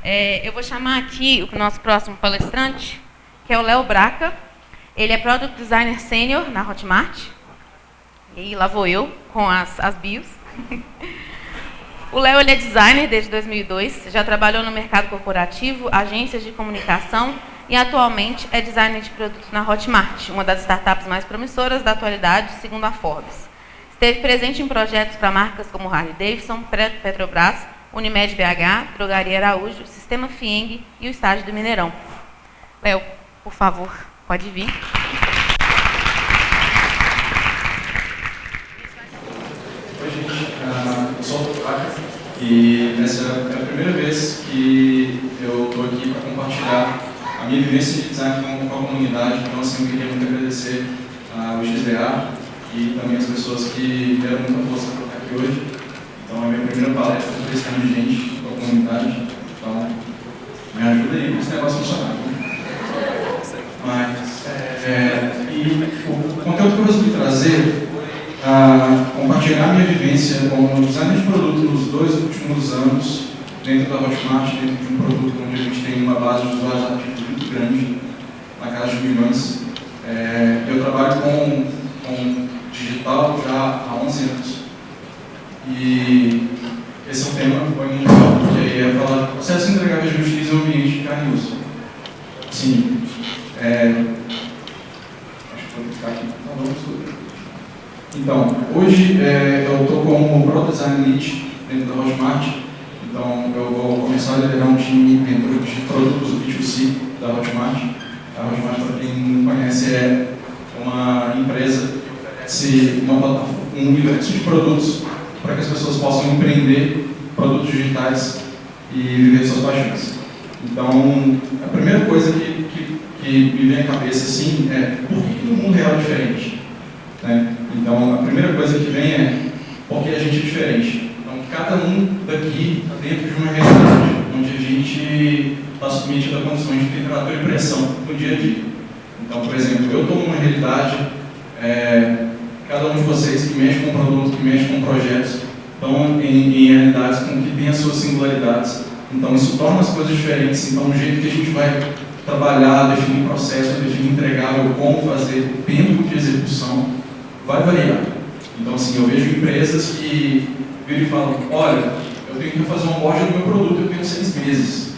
Eu vou chamar aqui o nosso próximo palestrante, que é o Léo Braca. Ele é Product Designer Sênior na Hotmart. E lá vou eu, com as bios. O Léo ele é designer desde 2002, já trabalhou no mercado corporativo, agências de comunicação e atualmente é designer de produtos na Hotmart, uma das startups mais promissoras da atualidade, segundo a Forbes. Esteve presente em projetos para marcas como Harley Davidson, Petrobras, Unimed BH, Drogaria Araújo, Sistema Fieng e o Estádio do Mineirão. Léo, por favor, pode vir. Oi, gente. Eu sou o Léo Braca e essa é a primeira vez que eu estou aqui para compartilhar a minha vivência de design com a comunidade. Então, assim, eu queria muito agradecer ao XDA e também as pessoas que deram muita força para estar aqui hoje. Então, é a minha primeira palestra para esse tipo de gente, para a comunidade. Então, me ajuda aí para esse negócio funcionar. E o conteúdo que eu resolvi trazer foi compartilhar minha vivência como designer de produto nos 2 últimos anos dentro da Hotmart, dentro de um produto onde a gente tem uma base de usuários ativos muito grande, na casa de milhões. Eu trabalho com digital já há 11 anos. E esse é um tema que foi mundial, porque aí é falar processo entregável de justiça e ambiente de carne e osso. Sim. Acho que vou ficar aqui. Então, hoje eu estou como Product Design Lead dentro da Hotmart. Então, eu vou começar a liderar um time dentro de produtos B2C da Hotmart. A Hotmart, para quem não conhece, é uma empresa que oferece um universo de produtos para que as pessoas possam empreender produtos digitais e viver suas paixões. Então, a primeira coisa que me vem à cabeça assim, é por que o mundo real é diferente? Né? Então, a primeira coisa que vem é porque a gente é diferente. Então, cada um daqui está dentro de uma realidade onde a gente está submetido a condições de temperatura e pressão no dia a dia. Então, por exemplo, eu estou numa realidade, cada um de vocês que mexe com produto, que mexe com projetos, estão em realidades que têm as suas singularidades. Então, isso torna as coisas diferentes. Então, o jeito que a gente vai trabalhar, definir processo, definir entregável, como fazer, o tempo de execução, vai variar. Então, assim, eu vejo empresas que viram e falam, olha, eu tenho que fazer um onboarding do meu produto, eu tenho 6 meses.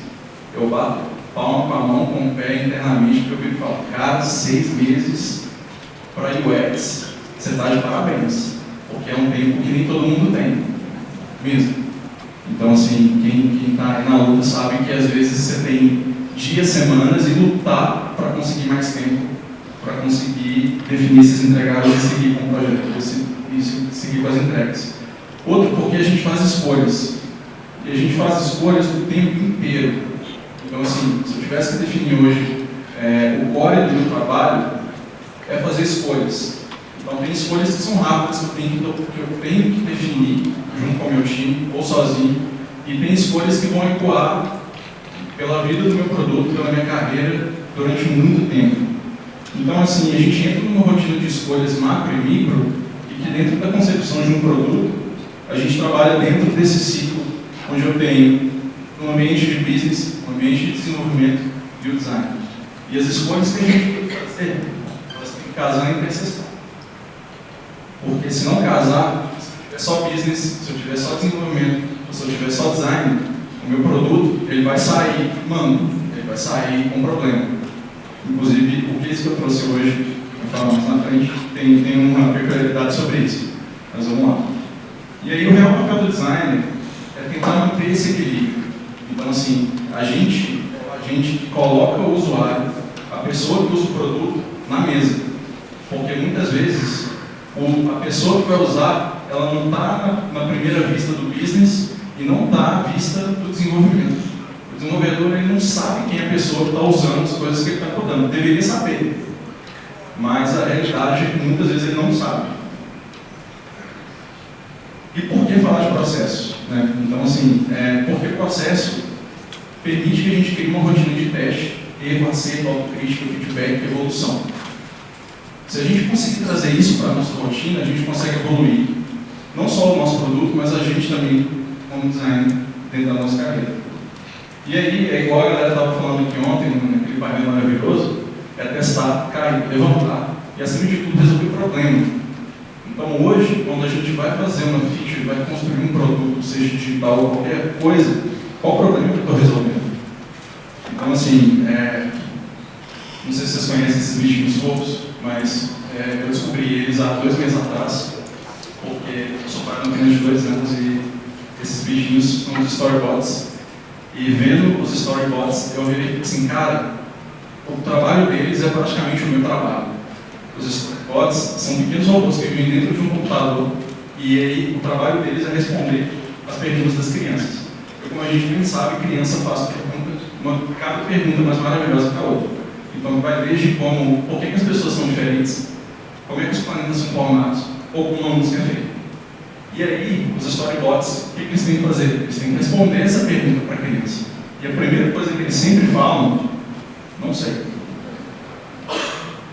Eu bato palma com a mão, com o pé internamente, porque eu viro e falo, cara, 6 meses para UX, você está de parabéns, porque é um tempo que nem todo mundo tem, mesmo. Então, assim, quem está aí na luta sabe que às vezes você tem dias, semanas e lutar para conseguir mais tempo, para conseguir definir esses entregáveis e seguir com o projeto, e seguir com as entregas. Outro, porque a gente faz escolhas. E a gente faz escolhas o tempo inteiro. Então, assim, se eu tivesse que definir hoje o core do meu trabalho, é fazer escolhas. Então, tem escolhas que são rápidas que eu tenho que definir junto com o meu time ou sozinho. E tem escolhas que vão ecoar pela vida do meu produto, pela minha carreira, durante muito tempo. Então, assim, a gente entra numa rotina de escolhas macro e micro, e que dentro da concepção de um produto, a gente trabalha dentro desse ciclo, onde eu tenho um ambiente de business, um ambiente de desenvolvimento e o design. E as escolhas que a gente tem que fazer, elas têm que casar entre essas. Porque se não casar, se eu tiver só business, se eu tiver só desenvolvimento, ou se eu tiver só design, o meu produto, ele vai sair ele vai sair com problema. Inclusive, o case que eu trouxe hoje, vou falar mais na frente, tem uma peculiaridade sobre isso. Mas vamos lá. E aí, o real papel do designer é tentar manter esse equilíbrio. Então, assim, a gente coloca o usuário, a pessoa que usa o produto, na mesa. Porque muitas vezes, a pessoa que vai usar, ela não está na primeira vista do business e não está à vista do desenvolvimento. O desenvolvedor ele não sabe quem é a pessoa que está usando as coisas que ele está codando. Deveria saber. Mas a realidade é que muitas vezes ele não sabe. E por que falar de processo? Né? Então, assim, porque o processo permite que a gente crie uma rotina de teste, erro, acerto, autocrítica, feedback, evolução. Se a gente conseguir trazer isso para a nossa rotina, a gente consegue evoluir. Não só o nosso produto, mas a gente também, como designer, dentro da nossa carreira. E aí, é igual a galera estava falando aqui ontem, naquele painel maravilhoso, é testar, cair, levantar e, acima de tudo, resolver o problema. Então, hoje, quando a gente vai fazer uma feature, vai construir um produto, seja digital ou qualquer coisa, qual o problema que eu estou resolvendo? Então, assim, não sei se vocês conhecem esses bichinhos fofos, mas eu descobri eles há 2 meses atrás, porque eu sou pai de uma criança de 2 anos e esses bichinhos são os storybots. E vendo os storybots, eu vi assim, cara, o trabalho deles é praticamente o meu trabalho. Os storybots são pequenos robôs que vivem dentro de um computador e aí o trabalho deles é responder as perguntas das crianças. E como a gente bem sabe, criança faz perguntas, cada pergunta mais maravilhosa que a outra. Então vai desde como, por que as pessoas são diferentes, como é que os planetas são formados, ou como uma música é feita. E aí, os storybots, o que eles têm que fazer? Eles têm que responder essa pergunta para a criança. E a primeira coisa que eles sempre falam, não sei.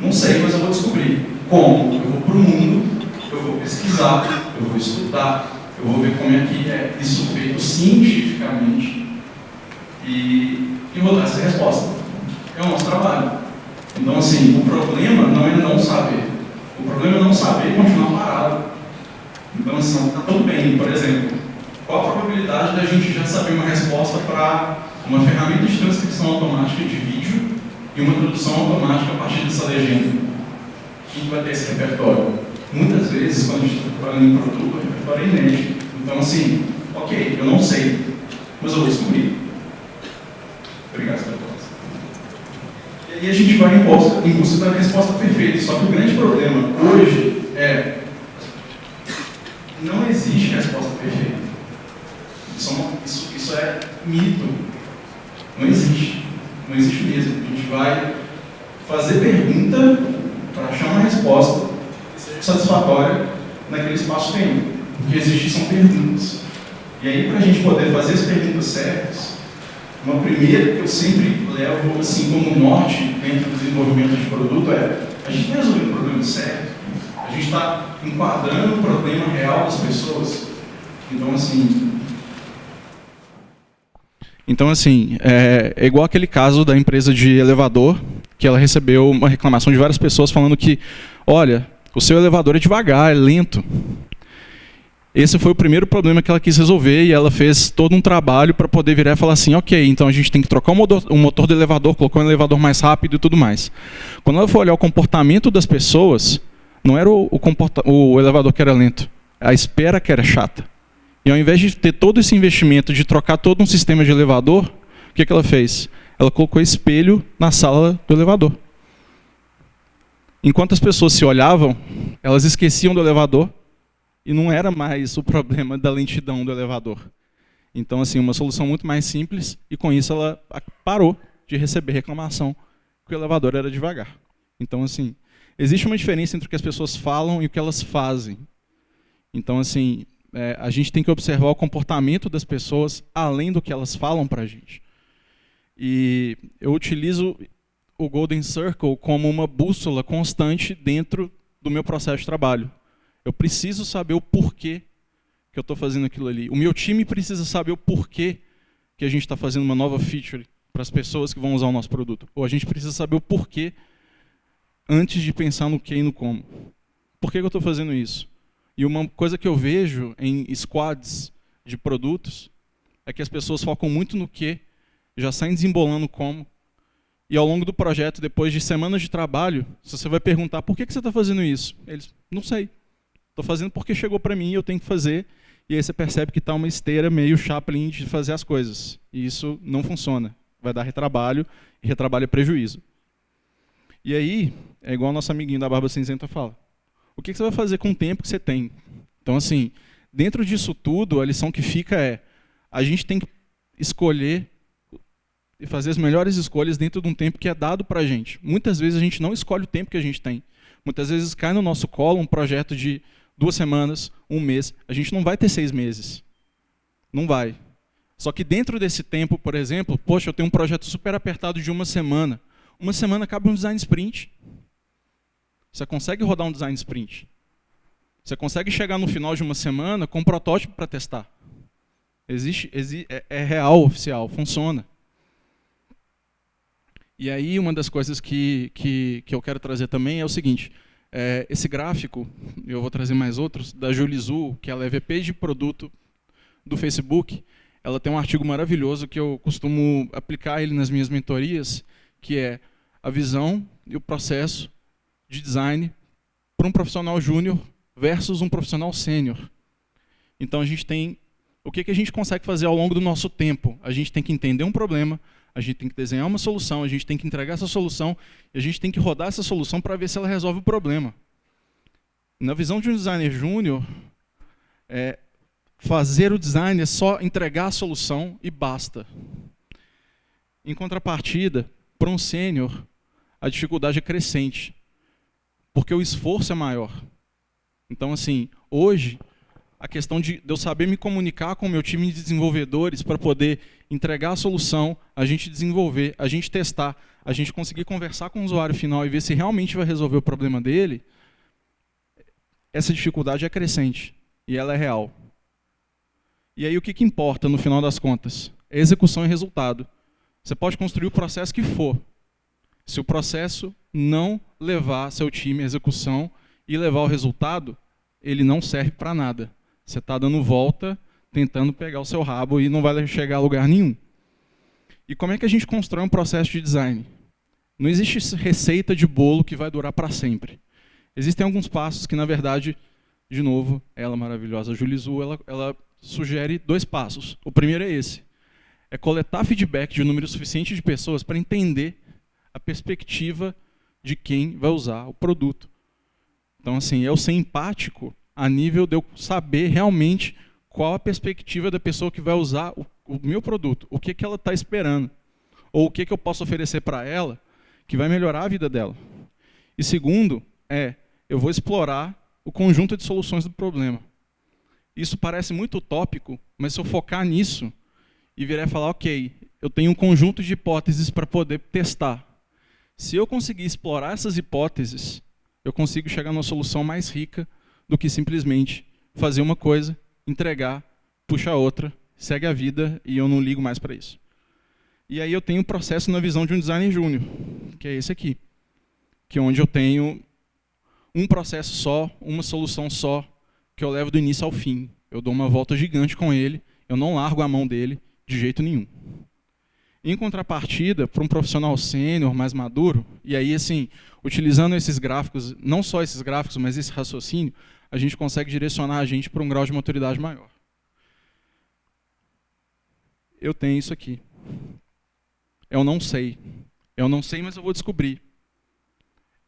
Não sei, mas eu vou descobrir. Como? Eu vou para o mundo, eu vou pesquisar, eu vou estudar, eu vou ver como é que é isso feito cientificamente e vou dar essa resposta. É o nosso trabalho. Então, assim, o problema não é não saber. O problema é não saber e continuar parado. Então, assim, está tudo bem. Por exemplo, qual a probabilidade da gente já saber uma resposta para uma ferramenta de transcrição automática de vídeo e uma tradução automática a partir dessa legenda? Quem vai ter esse repertório? Muitas vezes, quando a gente está trabalhando em produto, o repertório é inédito. Então, assim, ok, eu não sei, mas eu vou descobrir. Obrigado pela resposta. E aí a gente vai em busca da resposta perfeita. Só que o grande problema hoje é não existe resposta perfeita. Isso é mito. Não existe. Não existe mesmo. A gente vai fazer pergunta para achar uma resposta satisfatória naquele espaço-tempo. O que existe são perguntas. E aí, para a gente poder fazer as perguntas certas, uma primeira que eu sempre levo assim como norte dentro do desenvolvimento de produto é: a gente está resolvendo o problema certo? A gente está enquadrando o problema real das pessoas? Então, assim, é igual aquele caso da empresa de elevador, que ela recebeu uma reclamação de várias pessoas falando que, olha, o seu elevador é devagar, é lento. Esse foi o primeiro problema que ela quis resolver e ela fez todo um trabalho para poder virar e falar assim, ok, então a gente tem que trocar o motor do elevador, colocar um elevador mais rápido e tudo mais. Quando ela foi olhar o comportamento das pessoas, não era o elevador que era lento, a espera que era chata. E ao invés de ter todo esse investimento de trocar todo um sistema de elevador, o que ela fez? Ela colocou espelho na sala do elevador. Enquanto as pessoas se olhavam, elas esqueciam do elevador e não era mais o problema da lentidão do elevador. Então, assim, uma solução muito mais simples e com isso ela parou de receber reclamação que o elevador era devagar. Então, assim, existe uma diferença entre o que as pessoas falam e o que elas fazem. Então, assim, a gente tem que observar o comportamento das pessoas além do que elas falam para a gente. E eu utilizo o Golden Circle como uma bússola constante dentro do meu processo de trabalho. Eu preciso saber o porquê que eu estou fazendo aquilo ali. O meu time precisa saber o porquê que a gente está fazendo uma nova feature para as pessoas que vão usar o nosso produto. Ou a gente precisa saber o porquê antes de pensar no que e no como. Por que eu estou fazendo isso? E uma coisa que eu vejo em squads de produtos é que as pessoas focam muito no que, já saem desembolando como, e ao longo do projeto, depois de semanas de trabalho, se você vai perguntar por que você está fazendo isso, eles, não sei, estou fazendo porque chegou para mim e eu tenho que fazer, e aí você percebe que está uma esteira meio Chaplin de fazer as coisas, e isso não funciona, vai dar retrabalho, e retrabalho é prejuízo. E aí, é igual o nosso amiguinho da Barba Cinzenta fala, o que você vai fazer com o tempo que você tem? Então, assim, dentro disso tudo, a lição que fica é, a gente tem que escolher e fazer as melhores escolhas dentro de um tempo que é dado para a gente. Muitas vezes a gente não escolhe o tempo que a gente tem. Muitas vezes cai no nosso colo um projeto de 2 semanas, 1 mês. A gente não vai ter 6 meses. Não vai. Só que dentro desse tempo, por exemplo, poxa, eu tenho um projeto super apertado de 1 semana. 1 semana cabe um design sprint. Você consegue rodar um design sprint. Você consegue chegar no final de 1 semana com um protótipo para testar. É real, oficial, funciona. E aí uma das coisas que eu quero trazer também é o seguinte, esse gráfico, eu vou trazer mais outros, da Julie Zhu, que ela é VP de produto do Facebook, ela tem um artigo maravilhoso que eu costumo aplicar ele nas minhas mentorias, que é a visão e o processo de design para um profissional júnior versus um profissional sênior. Então a gente tem, o que a gente consegue fazer ao longo do nosso tempo? A gente tem que entender um problema, a gente tem que desenhar uma solução, a gente tem que entregar essa solução e a gente tem que rodar essa solução para ver se ela resolve o problema. Na visão de um designer júnior, fazer o design é só entregar a solução e basta. Em contrapartida, para um sênior, a dificuldade é crescente, porque o esforço é maior. Então, assim, hoje, a questão de eu saber me comunicar com o meu time de desenvolvedores para poder entregar a solução, a gente desenvolver, a gente testar, a gente conseguir conversar com o usuário final e ver se realmente vai resolver o problema dele, essa dificuldade é crescente e ela é real. E aí o que importa no final das contas? É execução e resultado. Você pode construir o processo que for. Se o processo não levar seu time à execução e levar ao resultado, ele não serve para nada. Você está dando volta, tentando pegar o seu rabo e não vai chegar a lugar nenhum. E como é que a gente constrói um processo de design? Não existe receita de bolo que vai durar para sempre. Existem alguns passos que, na verdade, de novo, ela maravilhosa, a Julie Zhu, ela sugere 2 passos. O primeiro é esse. É coletar feedback de um número suficiente de pessoas para entender a perspectiva de quem vai usar o produto. Então, assim, eu ser empático a nível de eu saber realmente qual a perspectiva da pessoa que vai usar o meu produto, o que ela está esperando, ou o que eu posso oferecer para ela que vai melhorar a vida dela. E segundo, eu vou explorar o conjunto de soluções do problema. Isso parece muito utópico, mas se eu focar nisso e virar e falar, ok, eu tenho um conjunto de hipóteses para poder testar. Se eu conseguir explorar essas hipóteses, eu consigo chegar numa solução mais rica do que simplesmente fazer uma coisa, entregar, puxa outra, segue a vida e eu não ligo mais para isso. E aí eu tenho um processo na visão de um designer júnior, que é esse aqui, que é onde eu tenho um processo só, uma solução só, que eu levo do início ao fim. Eu dou uma volta gigante com ele, eu não largo a mão dele de jeito nenhum. Em contrapartida, para um profissional sênior, mais maduro, e aí, assim, utilizando esses gráficos, não só esses gráficos, mas esse raciocínio, a gente consegue direcionar a gente para um grau de maturidade maior. Eu tenho isso aqui. Eu não sei. Eu não sei, mas eu vou descobrir.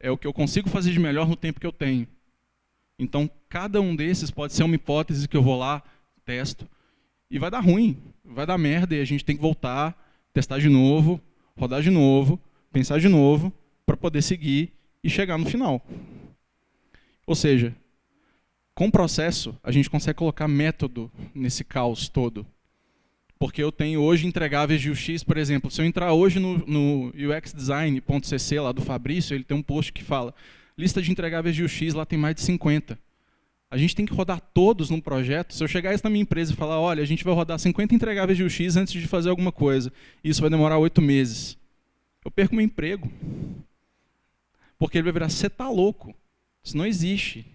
É o que eu consigo fazer de melhor no tempo que eu tenho. Então, cada um desses pode ser uma hipótese que eu vou lá, testo, e vai dar ruim, vai dar merda, e a gente tem que voltar, testar de novo, rodar de novo, pensar de novo, para poder seguir e chegar no final. Ou seja, com o processo, a gente consegue colocar método nesse caos todo. Porque eu tenho hoje entregáveis de UX, por exemplo, se eu entrar hoje no uxdesign.cc lá do Fabrício, ele tem um post que fala, lista de entregáveis de UX, lá tem mais de 50. A gente tem que rodar todos num projeto. Se eu chegar isso na minha empresa e falar, olha, a gente vai rodar 50 entregáveis de UX antes de fazer alguma coisa, e isso vai demorar 8 meses. Eu perco meu emprego. Porque ele vai virar, você está louco. Isso não existe.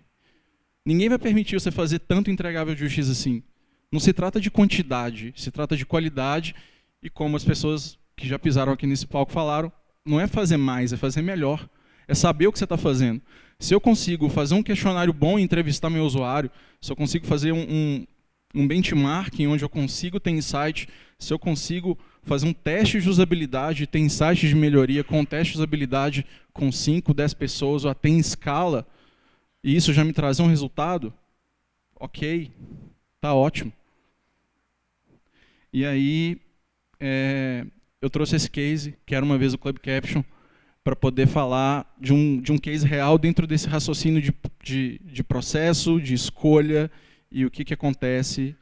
Ninguém vai permitir você fazer tanto entregável de UX assim. Não se trata de quantidade, se trata de qualidade, e como as pessoas que já pisaram aqui nesse palco falaram, não é fazer mais, é fazer melhor. É saber o que você está fazendo. Se eu consigo fazer um questionário bom e entrevistar meu usuário, se eu consigo fazer um benchmarking onde eu consigo ter insight, se eu consigo fazer um teste de usabilidade e ter insights de melhoria com um teste de usabilidade com 5, 10 pessoas ou até em escala, e isso já me trazer um resultado, ok, está ótimo. E aí, eu trouxe esse case, que era uma vez o Club Caption, para poder falar de um case real dentro desse raciocínio de processo, de escolha e o que acontece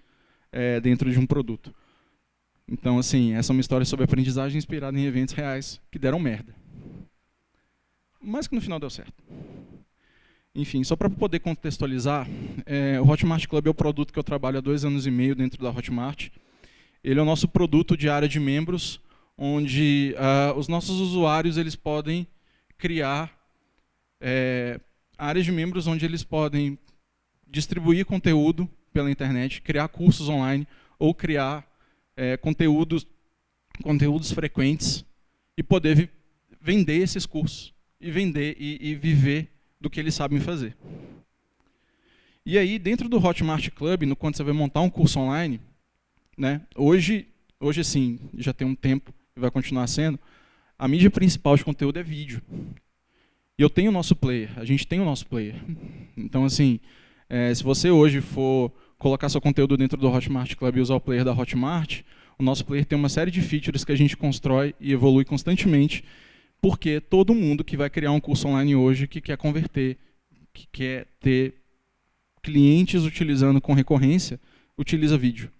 dentro de um produto. Então, assim, essa é uma história sobre aprendizagem inspirada em eventos reais que deram merda. Mas que no final deu certo. Enfim, só para poder contextualizar, o Hotmart Club é o produto que eu trabalho há 2 anos e meio dentro da Hotmart. Ele é o nosso produto de área de membros, onde os nossos usuários eles podem criar áreas de membros onde eles podem distribuir conteúdo pela internet, criar cursos online ou criar conteúdos frequentes e poder vender esses cursos e vender e viver do que eles sabem fazer. E aí, dentro do Hotmart Club, quando você vai montar um curso online, né, hoje sim, já tem um tempo e vai continuar sendo, a mídia principal de conteúdo é vídeo. E eu tenho o nosso player, a gente tem o nosso player. Então, assim, se você hoje for colocar seu conteúdo dentro do Hotmart Club e usar o player da Hotmart, o nosso player tem uma série de features que a gente constrói e evolui constantemente, porque todo mundo que vai criar um curso online hoje, que quer converter, que quer ter clientes utilizando com recorrência, utiliza vídeo.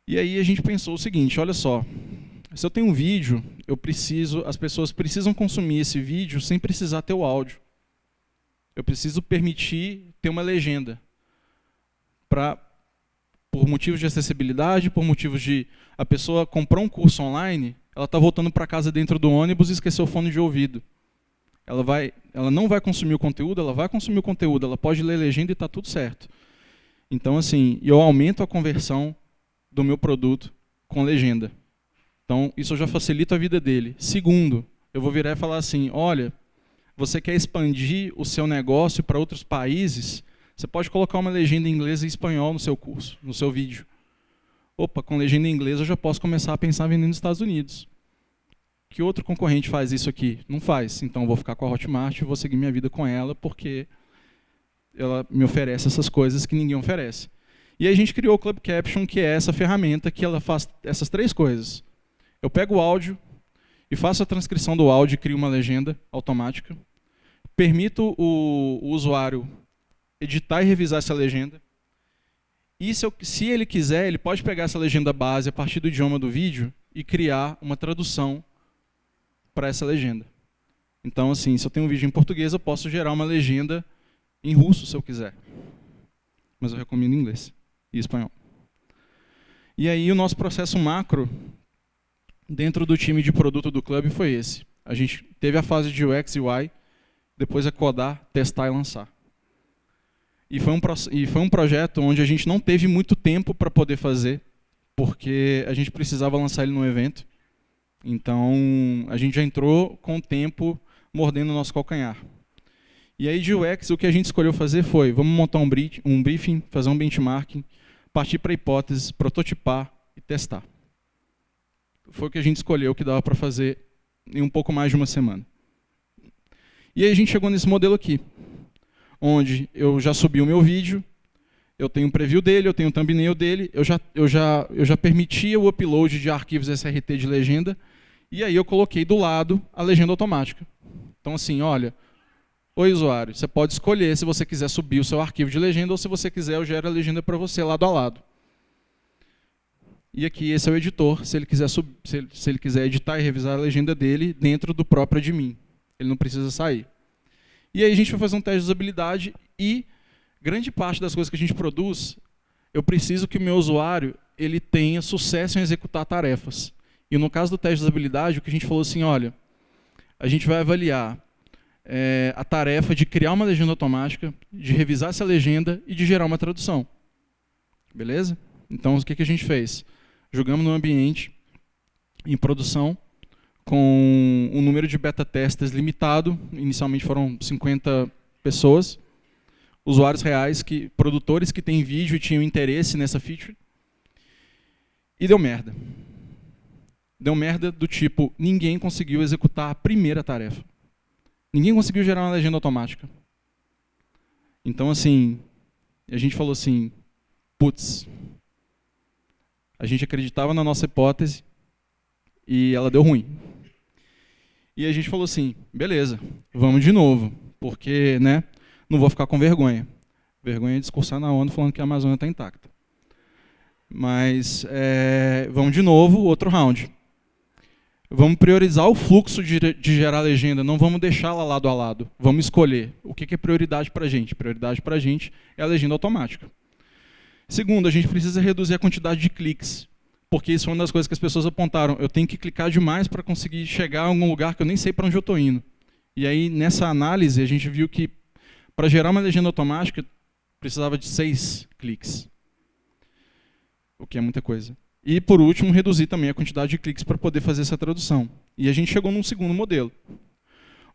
E aí a gente pensou o seguinte, olha só, se eu tenho um vídeo, as pessoas precisam consumir esse vídeo sem precisar ter o áudio. Eu preciso permitir ter uma legenda. Por motivos de acessibilidade, por motivos de a pessoa comprou um curso online, ela está voltando para casa dentro do ônibus e esqueceu o fone de ouvido. Ela não vai consumir o conteúdo, ela vai consumir o conteúdo, ela pode ler legenda e está tudo certo. Então, assim, eu aumento a conversão do meu produto com legenda. Então, isso já facilita a vida dele. Segundo, eu vou virar e falar assim, olha, você quer expandir o seu negócio para outros países, você pode colocar uma legenda em inglês e espanhol no seu curso, no seu vídeo. Opa, com legenda em inglês eu já posso começar a pensar em vender nos Estados Unidos. Que outro concorrente faz isso aqui? Não faz. Então eu vou ficar com a Hotmart e vou seguir minha vida com ela, porque ela me oferece essas coisas que ninguém oferece. E aí a gente criou o Club Caption, que é essa ferramenta que ela faz essas três coisas. Eu pego o áudio e faço a transcrição do áudio e crio uma legenda automática. Permito o usuário editar e revisar essa legenda. E se ele quiser, ele pode pegar essa legenda base a partir do idioma do vídeo e criar uma tradução para essa legenda. Então, assim, se eu tenho um vídeo em português, eu posso gerar uma legenda em russo, se eu quiser. Mas eu recomendo em inglês e espanhol. E aí o nosso processo macro dentro do time de produto do clube foi esse. A gente teve a fase de UX e UI, depois é codar, testar e lançar. E foi um projeto onde a gente não teve muito tempo para poder fazer, porque a gente precisava lançar ele num evento. Então, a gente já entrou com o tempo mordendo o nosso calcanhar. E aí, de UX, o que a gente escolheu fazer foi, vamos montar um briefing, fazer um benchmarking, partir para hipóteses, prototipar e testar. Foi o que a gente escolheu que dava para fazer em um pouco mais de uma semana. E aí a gente chegou nesse modelo aqui, onde eu já subi o meu vídeo, eu tenho um preview dele, eu tenho um thumbnail dele, eu já permitia o upload de arquivos SRT de legenda, e aí eu coloquei do lado a legenda automática. Então assim, olha, oi usuário, você pode escolher se você quiser subir o seu arquivo de legenda ou se você quiser eu gero a legenda para você lado a lado. E aqui esse é o editor, se ele quiser editar e revisar a legenda dele dentro do próprio admin. Ele não precisa sair. E aí a gente vai fazer um teste de usabilidade e grande parte das coisas que a gente produz, eu preciso que o meu usuário ele tenha sucesso em executar tarefas. E no caso do teste de usabilidade, o que a gente falou assim, olha, a gente vai avaliar a tarefa de criar uma legenda automática, de revisar essa legenda e de gerar uma tradução. Beleza? Então, o que a gente fez? Jogamos no ambiente, em produção, com um número de beta testers limitado, inicialmente foram 50 pessoas, usuários reais, produtores que têm vídeo e tinham interesse nessa feature, e deu merda. Deu merda do tipo, ninguém conseguiu executar a primeira tarefa. Ninguém conseguiu gerar uma legenda automática. Então, assim, a gente falou assim, putz, a gente acreditava na nossa hipótese e ela deu ruim. E a gente falou assim, beleza, vamos de novo, porque né, não vou ficar com vergonha. Vergonha de discursar na ONU falando que a Amazônia está intacta. Mas vamos de novo, outro round. Vamos priorizar o fluxo de gerar legenda, não vamos deixá-la lado a lado. Vamos escolher o que é prioridade para a gente. Prioridade para a gente é a legenda automática. Segundo, a gente precisa reduzir a quantidade de cliques. porque isso é uma das coisas que as pessoas apontaram. Eu tenho que clicar demais para conseguir chegar a algum lugar que eu nem sei para onde eu estou indo. E aí, nessa análise, a gente viu que para gerar uma legenda automática, precisava de 6 cliques, o que é muita coisa. E, por último, reduzir também a quantidade de cliques para poder fazer essa tradução. E a gente chegou num segundo modelo,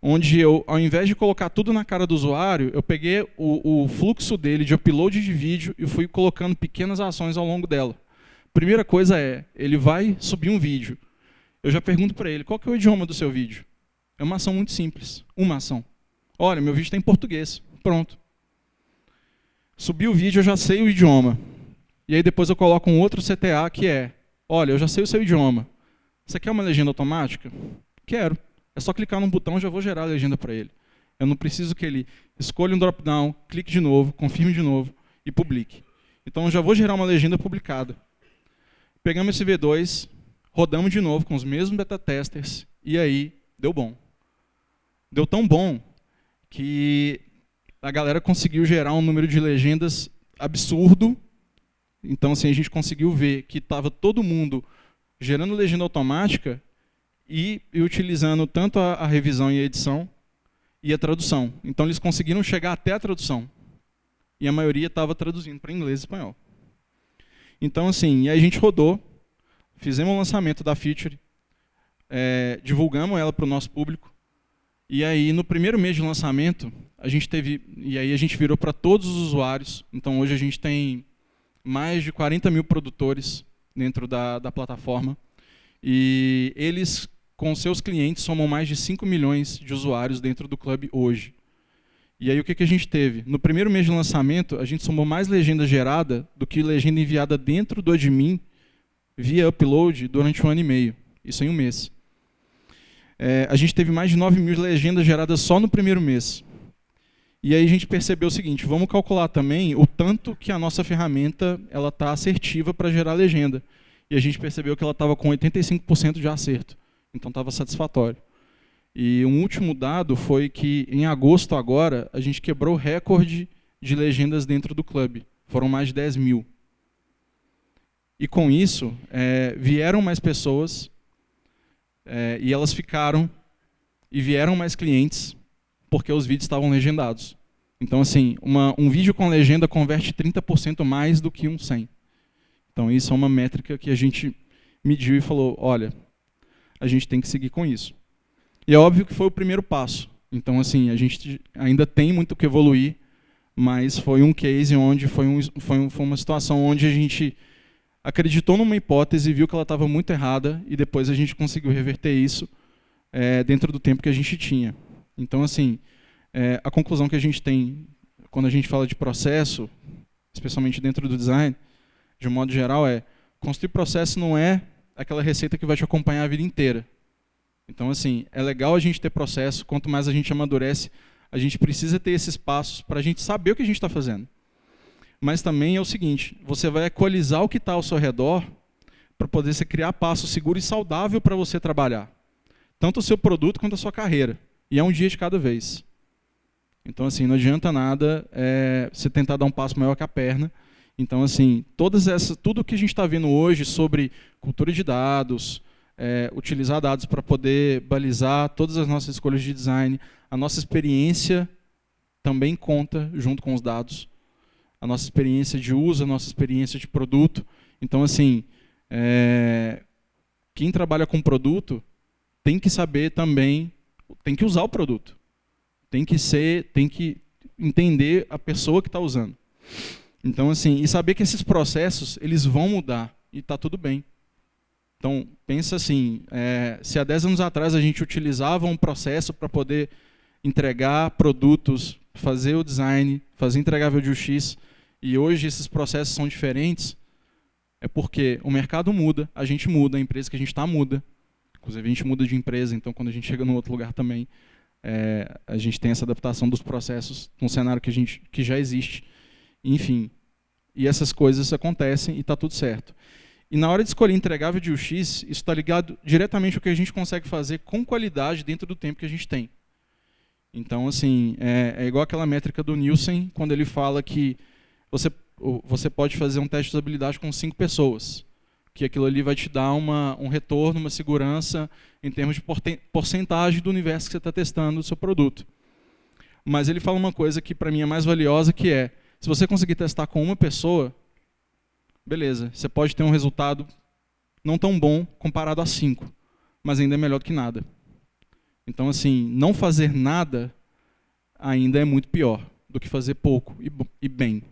onde eu, ao invés de colocar tudo na cara do usuário, eu peguei o fluxo dele de upload de vídeo e fui colocando pequenas ações ao longo dela. Primeira coisa é, ele vai subir um vídeo. Eu já pergunto para ele, qual que é o idioma do seu vídeo? É uma ação muito simples, uma ação. Olha, meu vídeo está em português, pronto. Subi o vídeo, eu já sei o idioma. E aí depois eu coloco um outro CTA que é, olha, eu já sei o seu idioma. Você quer uma legenda automática? Quero. É só clicar num botão e já vou gerar a legenda para ele. Eu não preciso que ele escolha um drop-down, clique de novo, confirme de novo e publique. Então eu já vou gerar uma legenda publicada. Pegamos esse V2, rodamos de novo com os mesmos beta testers e aí deu bom. Deu tão bom que a galera conseguiu gerar um número de legendas absurdo. Então, assim, a gente conseguiu ver que estava todo mundo gerando legenda automática e utilizando tanto a revisão e a edição e a tradução. Então, eles conseguiram chegar até a tradução. E a maioria estava traduzindo para inglês e espanhol. Então, assim, e aí a gente rodou, fizemos o lançamento da feature, divulgamos ela para o nosso público. E aí, no primeiro mês de lançamento, a gente virou para todos os usuários. Então, hoje a gente tem mais de 40 mil produtores dentro da plataforma. E eles, com seus clientes, somam mais de 5 milhões de usuários dentro do clube hoje. E aí, o que a gente teve? No primeiro mês de lançamento, a gente somou mais legenda gerada do que legenda enviada dentro do admin via upload durante 1 ano e meio. Isso em um mês. A gente teve mais de 9 mil legendas geradas só no primeiro mês. E aí a gente percebeu o seguinte, vamos calcular também o tanto que a nossa ferramenta está assertiva para gerar legenda. E a gente percebeu que ela estava com 85% de acerto. Então estava satisfatório. E um último dado foi que em agosto agora, a gente quebrou o recorde de legendas dentro do clube. Foram mais de 10 mil. E com isso, vieram mais pessoas, e elas ficaram, e vieram mais clientes, porque os vídeos estavam legendados. Então, assim, um vídeo com legenda converte 30% mais do que um sem. Então, isso é uma métrica que a gente mediu e falou, olha, a gente tem que seguir com isso. E é óbvio que foi o primeiro passo. Então, assim, a gente ainda tem muito o que evoluir, mas foi um case onde foi uma situação onde a gente acreditou numa hipótese, viu que ela estava muito errada, e depois a gente conseguiu reverter isso dentro do tempo que a gente tinha. Então, assim, a conclusão que a gente tem, quando a gente fala de processo, especialmente dentro do design, de um modo geral, construir processo não é aquela receita que vai te acompanhar a vida inteira. Então, assim, é legal a gente ter processo, quanto mais a gente amadurece, a gente precisa ter esses passos para a gente saber o que a gente está fazendo. Mas também é o seguinte, você vai equalizar o que está ao seu redor para poder você criar passo seguro e saudável para você trabalhar. Tanto o seu produto quanto a sua carreira. E é um dia de cada vez. Então, assim, não adianta nada você tentar dar um passo maior que a perna. Então, assim, tudo que a gente está vendo hoje sobre cultura de dados, utilizar dados para poder balizar todas as nossas escolhas de design, a nossa experiência também conta junto com os dados. A nossa experiência de uso, a nossa experiência de produto. Então, assim, quem trabalha com produto tem que saber também, tem que usar o produto. Tem que entender a pessoa que está usando. Então, assim, e saber que esses processos, eles vão mudar, e está tudo bem. Então, pensa assim, se há 10 anos atrás a gente utilizava um processo para poder entregar produtos, fazer o design, fazer entregável de UX, e hoje esses processos são diferentes, é porque o mercado muda, a gente muda, a empresa que a gente está muda. Inclusive, a gente muda de empresa, então quando a gente chega num outro lugar também, a gente tem essa adaptação dos processos num cenário que já existe. Enfim, e essas coisas acontecem e está tudo certo. E na hora de escolher entregável de UX, isso está ligado diretamente ao que a gente consegue fazer com qualidade dentro do tempo que a gente tem. Então, assim, é igual aquela métrica do Nielsen, quando ele fala que você pode fazer um teste de usabilidade com 5 pessoas. que aquilo ali vai te dar um retorno, uma segurança em termos de porcentagem do universo que você está testando o seu produto. Mas ele fala uma coisa que para mim é mais valiosa, que é, se você conseguir testar com uma pessoa, beleza, você pode ter um resultado não tão bom comparado a 5, mas ainda é melhor do que nada. Então, assim, não fazer nada ainda é muito pior do que fazer pouco e bem.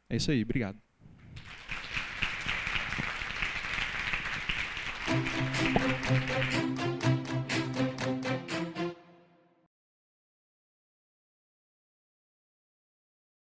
É isso aí, obrigado.